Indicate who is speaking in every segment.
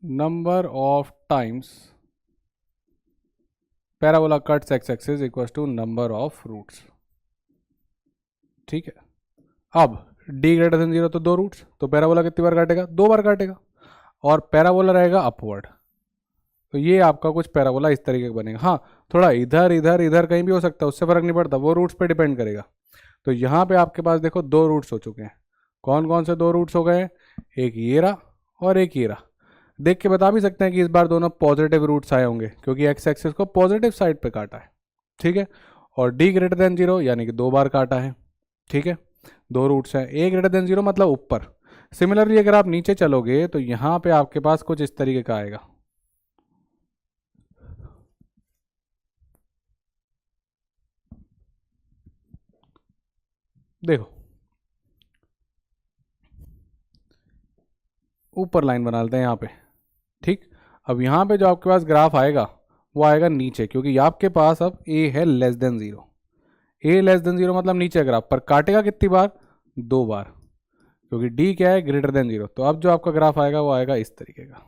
Speaker 1: Number of times parabola cuts X axis equals to number of roots. ठीक है, अब D greater than 0 तो 2 roots, तो parabola कितनी बार काटेगा? 2 बार काटेगा, और पैराबोला रहेगा अपवर्ड। तो ये आपका कुछ पैराबोला इस तरीके का बनेगा। हाँ, थोड़ा इधर इधर इधर कहीं भी हो सकता है, उससे फर्क नहीं पड़ता, वो रूट्स पे डिपेंड करेगा। तो यहाँ पे आपके पास देखो 2 रूट्स हो चुके हैं। कौन कौन से 2 रूट्स हो गए? एक ये रहा और एक ये रहा। देख के बता भी सकते हैं कि इस बार दोनों पॉजिटिव रूट्स आए होंगे, क्योंकि एक्स एक्सिस को पॉजिटिव साइड पे काटा है। ठीक है, और डी ग्रेटर देन 0 यानी कि 2 बार काटा है। ठीक है, 2 रूट्स हैं। ए ग्रेटर देन 0 मतलब ऊपर। सिमिलरली अगर आप नीचे चलोगे तो यहाँ पे आपके पास कुछ इस तरीके का आएगा। देखो, ऊपर लाइन बना लेते हैं यहाँ पे। ठीक, अब यहाँ पे जो आपके पास ग्राफ आएगा वो आएगा नीचे, क्योंकि आपके पास अब ए है लेस देन 0। ए लेस देन 0 मतलब नीचे ग्राफ पर काटेगा कितनी बार? 2 बार, क्योंकि डी क्या है? Greater than 0। तो अब जो आपका ग्राफ आएगा वो आएगा इस तरीके का।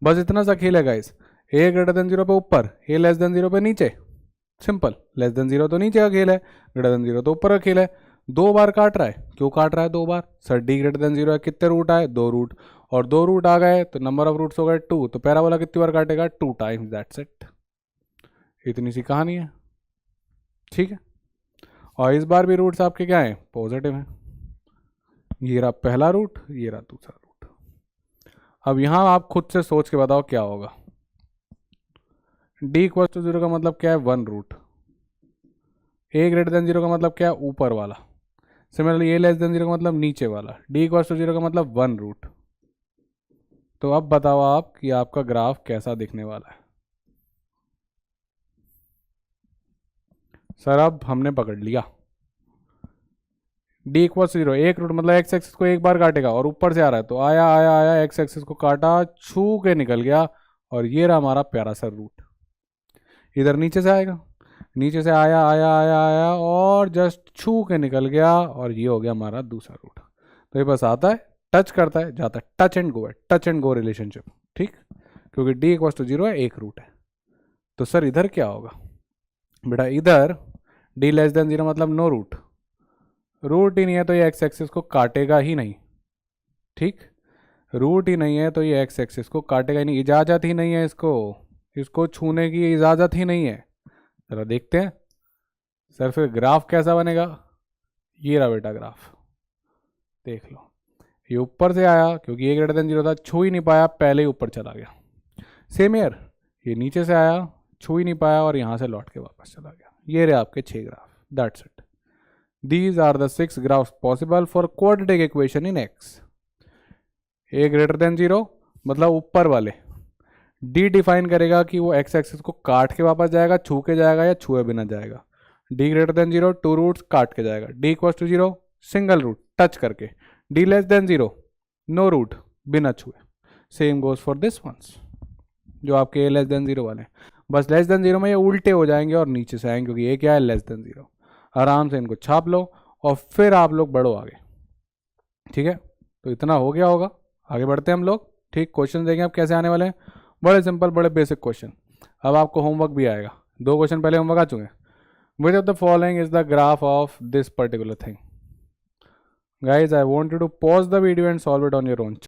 Speaker 1: बस इतना सा खेल है गाइस। ए ग्रेटर देन 0 पे ऊपर, ए लेस देन 0 पे नीचे। सिंपल, लेस देन 0 तो नीचे का खेल है, ग्रेटर देन 0 तो ऊपर का खेल है। 2 बार काट रहा है, क्यों काट रहा है 2 बार? सर डी ग्रेटर देन 0 है, कितने रूट आए? 2 रूट, और 2 रूट आ गए तो नंबर ऑफ रूट्स हो गए 2। तो पैराबोला कितनी बार काटेगा? 2 टाइम्स, दैट्स इट। इतनी सी कहानी है। ठीक है, और इस बार भी रूट्स आपके क्या हैं? पॉजिटिव हैं। ये रहा पहला रूट, ये रहा दूसरा रूट। अब यहां आप खुद से सोच के बताओ क्या होगा। डी इक्वल टू 0 का मतलब क्या है? 1 रूट। ए ग्रेटर देन 0 का मतलब क्या है? ऊपर वाला। सिमिलरली ए लेस देन 0 का मतलब नीचे वाला। डी इक्वल टू 0 का मतलब 1 रूट। तो अब बताओ आप कि आपका ग्राफ कैसा दिखने वाला है। सर अब हमने पकड़ लिया, डी इक्वल 0, 1 रूट मतलब एक्स एक्सिस को 1 बार काटेगा, और ऊपर से आ रहा है तो आया आया आया, एक्स एक्सिस को काटा, छू के निकल गया, और ये रहा हमारा प्यारा सा रूट। इधर नीचे से आएगा, नीचे से आया आया आया आया और जस्ट छू के निकल गया, और ये हो गया हमारा दूसरा रूट। तो ये बस आता है, टच करता है, जाता है, टच एंड गो है, टच एंड गो रिलेशनशिप। ठीक, क्योंकि डी इक्वल टू 0 है, 1 रूट है। तो सर इधर क्या होगा बेटा? इधर डी लेस देन 0 मतलब नो रूट। रूट ही नहीं है तो ये एक्स एक्सिस को काटेगा ही नहीं। ठीक, रूट ही नहीं है तो ये एक्स एक्सिस को काटेगा ही नहीं, इजाज़त ही नहीं है इसको, इसको छूने की इजाज़त ही नहीं है। जरा देखते हैं सर फिर ग्राफ कैसा बनेगा। ये रहा बेटा ग्राफ, देख लो। ये ऊपर से आया क्योंकि ये ग्रेटर देन 0 था, छू ही नहीं पाया, पहले ही ऊपर चला गया। सेम ईयर, ये नीचे से आया, छू ही नहीं पाया, और यहाँ से लौट के वापस चला गया। ये रहे आपके 6 graph, that's it. These are the 6 graphs possible for quadratic equation in X. A greater than 0 मतलब ऊपर वाले। डी डिफाइन करेगा कि वो एक्स एक्सिस को काट के वापस जाएगा, छू के जाएगा, या छुए बिना जाएगा। डी ग्रेटर देन 0 2 रूट्स काट के जाएगा। D equal to 0 single root touch करके। D less than 0 no root बिना छुए। Same goes for this ones, जो आपके ए लेस देन 0 वाले हैं। बस लेस देन 0 में ये उल्टे हो जाएंगे और नीचे से आएंगे, क्योंकि ये क्या है? Less than 0। आराम से इनको छाप लो और फिर आप लोग बढ़ो आगे। ठीक है, तो इतना हो गया होगा, आगे बढ़ते हैं हम लोग। ठीक, क्वेश्चन देखें अब कैसे आने वाले हैं। बड़े सिंपल, बड़े बेसिक क्वेश्चन। अब आपको होमवर्क भी आएगा, 2 क्वेश्चन पहले होमवर्क आ चुके हैं। Which of the following is the graph of this particular thing? Guys I want you to pause the video and solve it on your own.